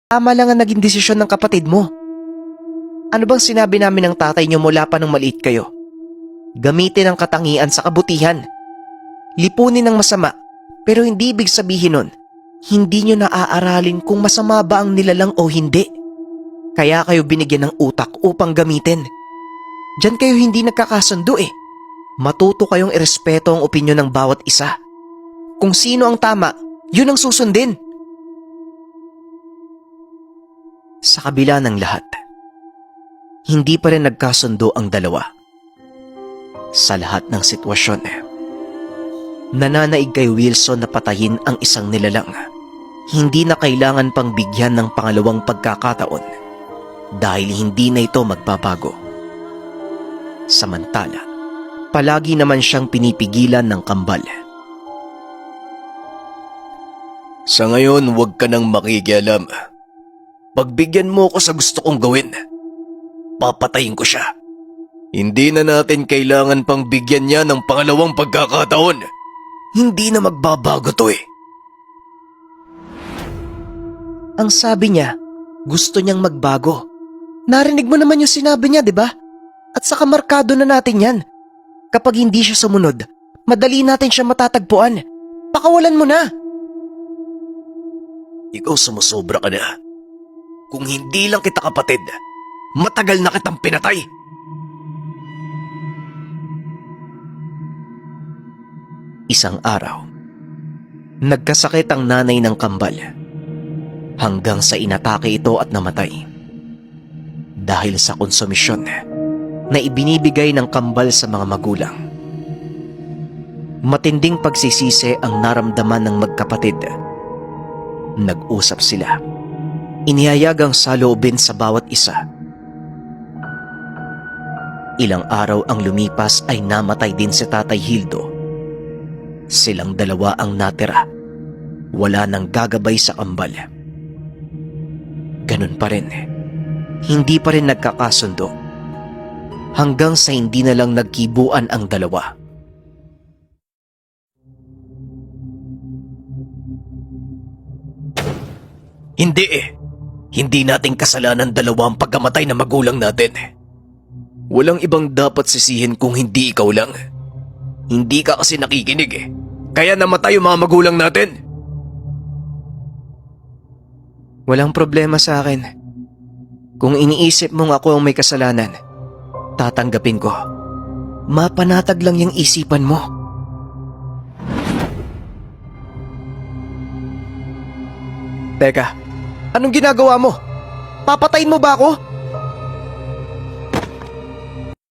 Tama lang ang naging desisyon ng kapatid mo. Ano bang sinabi namin ng tatay niyo mula pa nung maliit kayo? Gamitin ang katangian sa kabutihan. Lipunin ang masama, pero hindi ibig sabihin nun, hindi nyo naaaralin kung masama ba ang nilalang o hindi. Kaya kayo binigyan ng utak upang gamitin. Diyan kayo hindi nagkakasundo eh. Matuto kayong irespeto ang opinyon ng bawat isa. Kung sino ang tama, yun ang susundin. Sa kabila ng lahat, hindi pa rin nagkasundo ang dalawa. Sa lahat ng sitwasyon, nananaig kay Wilson na patayin ang isang nilalang. Hindi na kailangan pang bigyan ng pangalawang pagkakataon dahil hindi na ito magbabago. Samantala, palagi naman siyang pinipigilan ng kambal. Sa ngayon, huwag ka nang makikialam. Pagbigyan mo ko sa gusto kong gawin, papatayin ko siya. Hindi na natin kailangan pang bigyan niya ng pangalawang pagkakataon. Hindi na magbabago to eh. Ang sabi niya, gusto niyang magbago. Narinig mo naman yung sinabi niya, di ba? At saka markado na natin yan. Kapag hindi siya sumunod, madali natin siya matatagpuan. Pakawalan mo na. Ikaw sumusobra ka na. Kung hindi lang kita kapatid, matagal na kitang pinatay. Isang araw, nagkasakit ang nanay ng kambal hanggang sa inatake ito at namatay. Dahil sa konsumisyon na ibinibigay ng kambal sa mga magulang. Matinding pagsisisi ang naramdaman ng magkapatid. Nag-usap sila. Inihayag ang saloobin sa bawat isa. Ilang araw ang lumipas ay namatay din si Tatay Hildo. Silang dalawa ang natira. Wala nang gagabay sa kambal. Ganun pa rin. Hindi pa rin nagkakasundo. Hanggang sa hindi na lang nagkibuan ang dalawa. Hindi eh. Hindi nating kasalanan dalawa ang pagkamatay ng magulang natin. Walang ibang dapat sisihin kung hindi ikaw lang. Hindi ka kasi nakikinig eh. Kaya namatay yung mga magulang natin. Walang problema sa akin. Kung iniisip mong ako ang may kasalanan, tatanggapin ko. Mapanatag lang yung isipan mo. Teka, anong ginagawa mo? Papatayin mo ba ako?